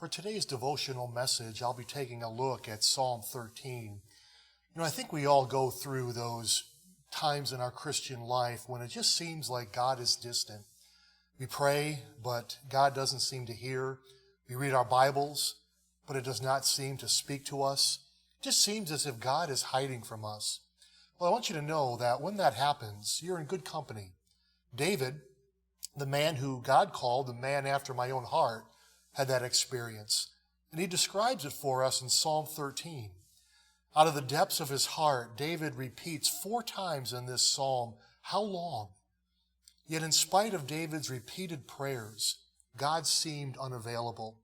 For today's devotional message, I'll be taking a look at Psalm 13. I think we all go through those times in our Christian life when it just seems like God is distant. We pray, but God doesn't seem to hear. We read our Bibles, but it does not seem to speak to us. It just seems as if God is hiding from us. Well, I want you to know that when that happens, you're in good company. David, the man who God called the man after my own heart, had that experience. And he describes it for us in Psalm 13. Out of the depths of his heart, David repeats 4 times in this psalm, "How long?" Yet in spite of David's repeated prayers, God seemed unavailable.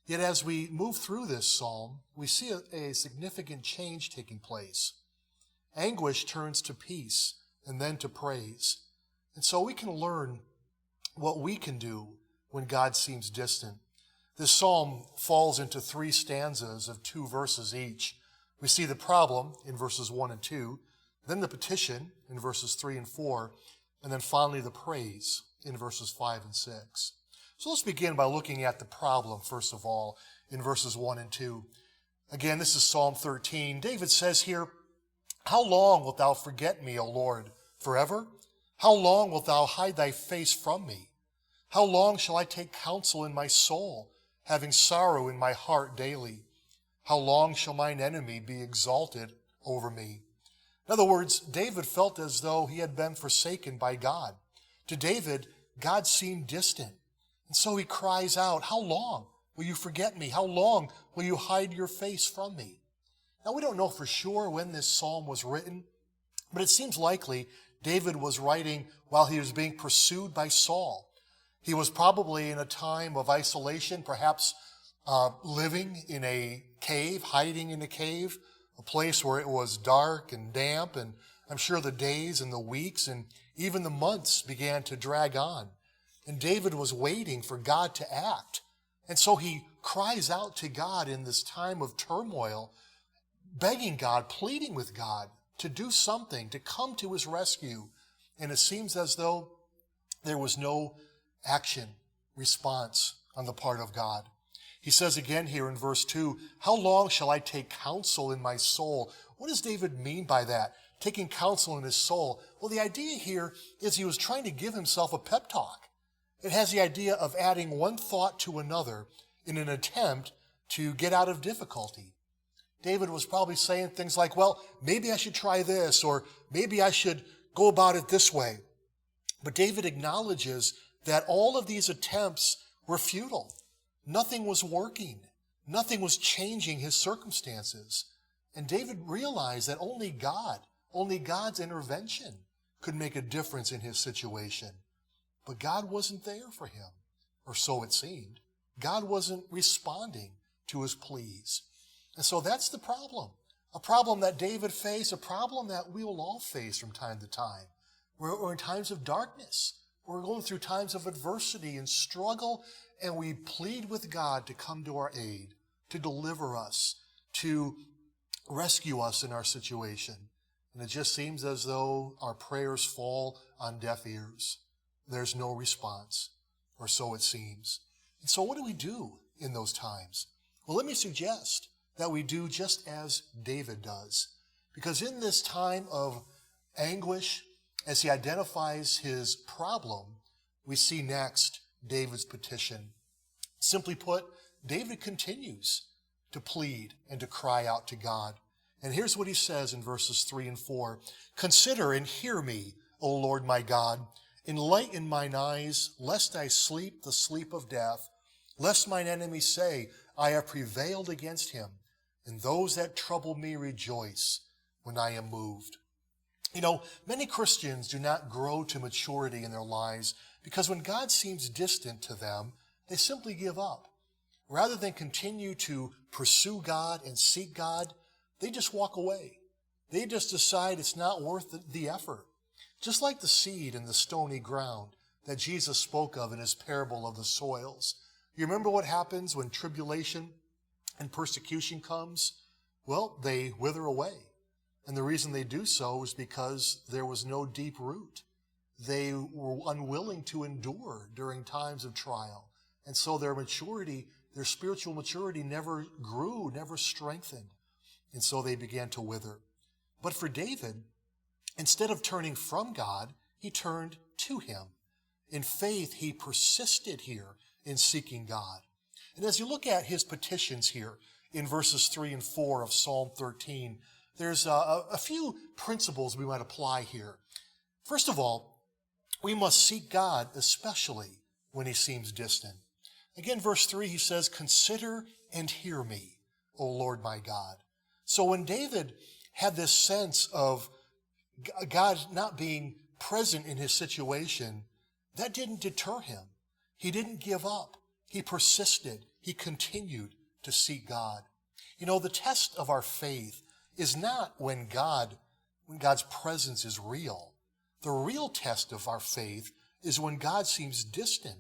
Yet as we move through this psalm, we see a significant change taking place. Anguish turns to peace and then to praise. And so we can learn what we can do when God seems distant. This psalm falls into 3 stanzas of 2 verses each. We see the problem in verses 1 and 2, then the petition in verses 3 and 4, and then finally the praise in verses 5 and 6. So let's begin by looking at the problem, first of all, in verses 1 and 2. Again, this is Psalm 13. David says here, "How long wilt thou forget me, O Lord? Forever? How long wilt thou hide thy face from me? How long shall I take counsel in my soul, having sorrow in my heart daily? How long shall mine enemy be exalted over me?" In other words, David felt as though he had been forsaken by God. To David, God seemed distant. And so he cries out, "How long will you forget me? How long will you hide your face from me?" Now, we don't know for sure when this psalm was written, but it seems likely David was writing while he was being pursued by Saul. He was probably in a time of isolation, perhaps living in a cave, hiding in a cave, a place where it was dark and damp, and I'm sure the days and the weeks and even the months began to drag on. And David was waiting for God to act. And so he cries out to God in this time of turmoil, begging God, pleading with God to do something, to come to his rescue. And it seems as though there was no action, response on the part of God. He says again here in verse 2, "How long shall I take counsel in my soul?" What does David mean by that? Taking counsel in his soul. Well, the idea here is he was trying to give himself a pep talk. It has the idea of adding one thought to another in an attempt to get out of difficulty. David was probably saying things like, well, maybe I should try this, or maybe I should go about it this way. But David acknowledges that all of these attempts were futile. Nothing was working. Nothing was changing his circumstances. And David realized that only God's intervention could make a difference in his situation. But God wasn't there for him, or so it seemed. God wasn't responding to his pleas. And so that's the problem. A problem that David faced, a problem that we will all face from time to time. We're in times of darkness. We're going through times of adversity and struggle, and we plead with God to come to our aid, to deliver us, to rescue us in our situation. And it just seems as though our prayers fall on deaf ears. There's no response, or so it seems. And so what do we do in those times? Well, let me suggest that we do just as David does. Because in this time of anguish, as he identifies his problem, we see next David's petition. Simply put, David continues to plead and to cry out to God. And here's what he says in verses 3 and 4. "Consider and hear me, O Lord my God. Enlighten mine eyes, lest I sleep the sleep of death, lest mine enemies say, I have prevailed against him, and those that trouble me rejoice when I am moved." Many Christians do not grow to maturity in their lives because when God seems distant to them, they simply give up. Rather than continue to pursue God and seek God, they just walk away. They just decide it's not worth the effort. Just like the seed in the stony ground that Jesus spoke of in his parable of the soils. You remember what happens when tribulation and persecution comes? Well, they wither away. And the reason they do so is because there was no deep root. They were unwilling to endure during times of trial. And so their maturity their spiritual maturity never grew, never strengthened. And so they began to wither. But for David, instead of turning from God, he turned to him. In faith, he persisted here in seeking God. And as you look at his petitions here in verses 3 and 4 of Psalm 13, there's a few principles we might apply here. First of all, we must seek God especially when he seems distant. Again, verse 3, he says, "Consider and hear me, O Lord my God." So when David had this sense of God not being present in his situation, that didn't deter him. He didn't give up. He persisted. He continued to seek God. You know, the test of our faith is not when God's presence is real. The real test of our faith is when God seems distant.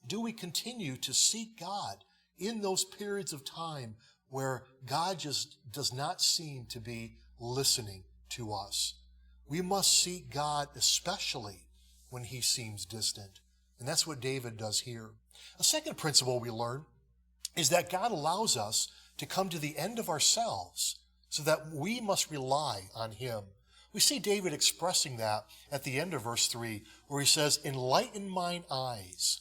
Do we continue to seek God in those periods of time where God just does not seem to be listening to us? We must seek God especially when he seems distant. And that's what David does here. A second principle we learn is that God allows us to come to the end of ourselves so that we must rely on him. We see David expressing that at the end of verse 3, where he says, "Enlighten mine eyes,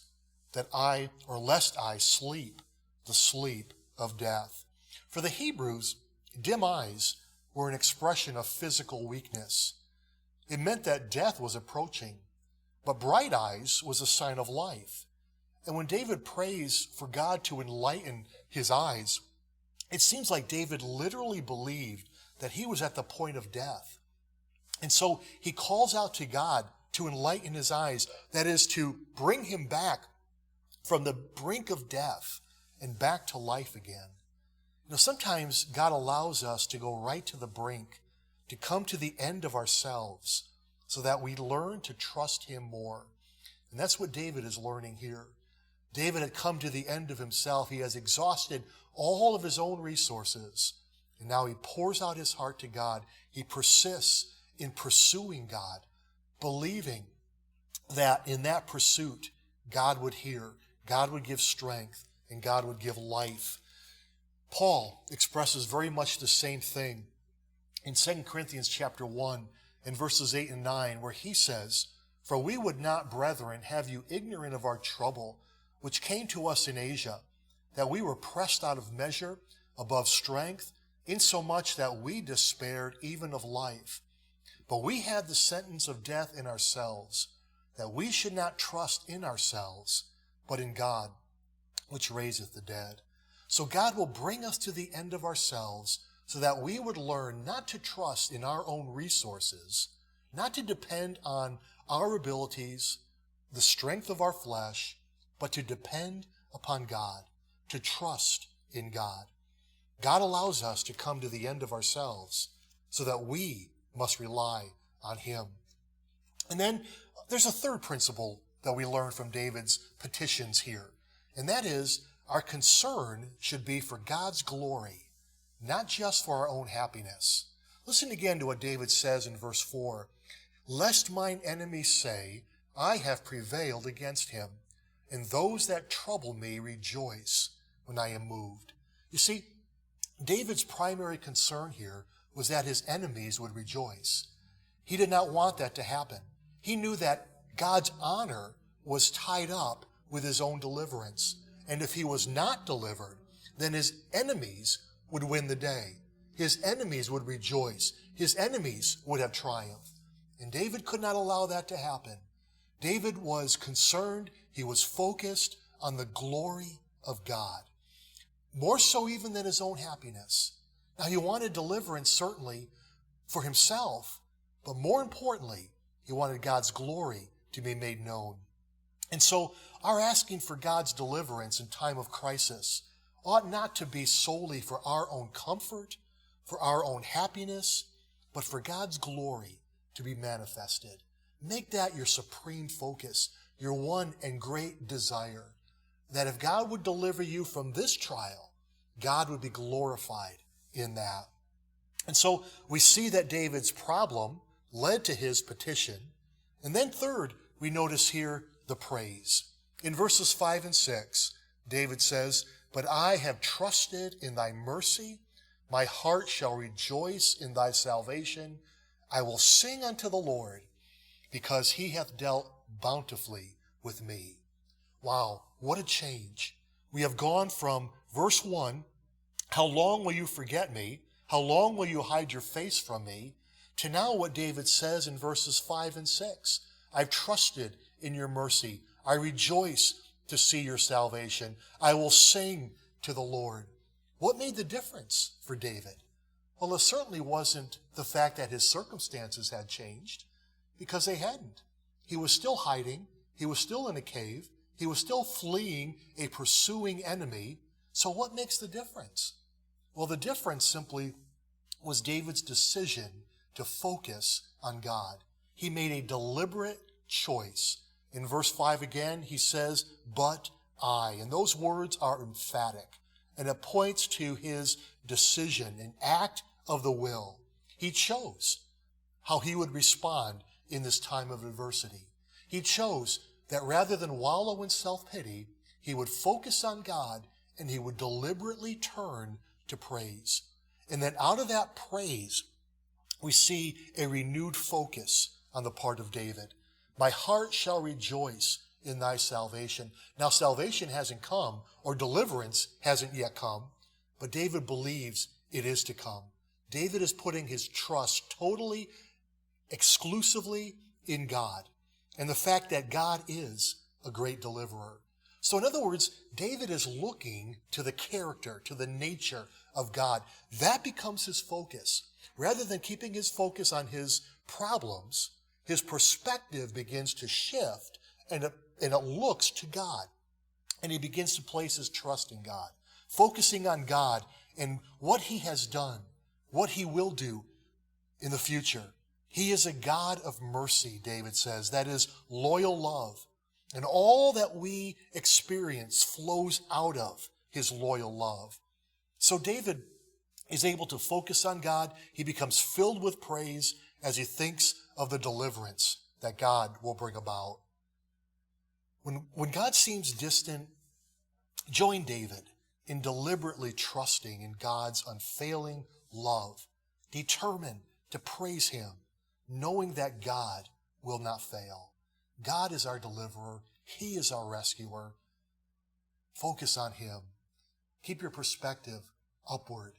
lest I sleep the sleep of death." For the Hebrews, dim eyes were an expression of physical weakness. It meant that death was approaching, but bright eyes was a sign of life. And when David prays for God to enlighten his eyes, it seems like David literally believed that he was at the point of death. And so he calls out to God to enlighten his eyes, that is, to bring him back from the brink of death and back to life again. You know, sometimes God allows us to go right to the brink, to come to the end of ourselves, so that we learn to trust him more. And that's what David is learning here. David had come to the end of himself. He has exhausted all of his own resources. And now he pours out his heart to God. He persists in pursuing God, believing that in that pursuit, God would hear, God would give strength, and God would give life. Paul expresses very much the same thing in 2 Corinthians chapter 1 and verses 8 and 9, where he says, "For we would not, brethren, have you ignorant of our trouble, which came to us in Asia, that we were pressed out of measure, above strength, insomuch that we despaired even of life. But we had the sentence of death in ourselves, that we should not trust in ourselves, but in God, which raiseth the dead." So God will bring us to the end of ourselves so that we would learn not to trust in our own resources, not to depend on our abilities, the strength of our flesh, but to depend upon God, to trust in God. God allows us to come to the end of ourselves so that we must rely on him. And then there's a third principle that we learn from David's petitions here, and that is our concern should be for God's glory, not just for our own happiness. Listen again to what David says in verse 4. "Lest mine enemies say, I have prevailed against him, and those that trouble me rejoice when I am moved." You see, David's primary concern here was that his enemies would rejoice. He did not want that to happen. He knew that God's honor was tied up with his own deliverance. And if he was not delivered, then his enemies would win the day. His enemies would rejoice. His enemies would have triumph. And David could not allow that to happen. David was concerned, he was focused on the glory of God, more so even than his own happiness. Now, he wanted deliverance certainly for himself, but more importantly, he wanted God's glory to be made known. And so our asking for God's deliverance in time of crisis ought not to be solely for our own comfort, for our own happiness, but for God's glory to be manifested. Make that your supreme focus, your one and great desire, that if God would deliver you from this trial, God would be glorified in that. And so we see that David's problem led to his petition. And then third, we notice here the praise. In verses 5 and 6, David says, But I have trusted in thy mercy. My heart shall rejoice in thy salvation. I will sing unto the Lord, because he hath dealt bountifully with me. Wow, what a change. We have gone from verse 1, how long will you forget me? How long will you hide your face from me? To now what David says in verses 5 and 6. I've trusted in your mercy. I rejoice to see your salvation. I will sing to the Lord. What made the difference for David? Well, it certainly wasn't the fact that his circumstances had changed, because they hadn't. He was still hiding. He was still in a cave. He was still fleeing a pursuing enemy. So what makes the difference? Well, the difference simply was David's decision to focus on God. He made a deliberate choice. In verse 5 again, he says, but I. And those words are emphatic. And it points to his decision, an act of the will. He chose how he would respond in this time of adversity. He chose that rather than wallow in self-pity, he would focus on God and he would deliberately turn to praise. And then out of that praise, we see a renewed focus on the part of David. My heart shall rejoice in thy salvation. Now salvation hasn't come, or deliverance hasn't yet come, but David believes it is to come. David is putting his trust totally, exclusively in God, and the fact that God is a great deliverer. So in other words, David is looking to the character, to the nature of God. That becomes his focus. Rather than keeping his focus on his problems, his perspective begins to shift, and it looks to God. And he begins to place his trust in God, focusing on God and what he has done, what he will do in the future. He is a God of mercy, David says. That is loyal love. And all that we experience flows out of his loyal love. So David is able to focus on God. He becomes filled with praise as he thinks of the deliverance that God will bring about. When God seems distant, join David in deliberately trusting in God's unfailing love, determined to praise him, knowing that God will not fail. God is our deliverer. He is our rescuer. Focus on him. Keep your perspective upward,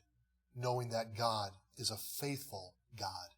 knowing that God is a faithful God.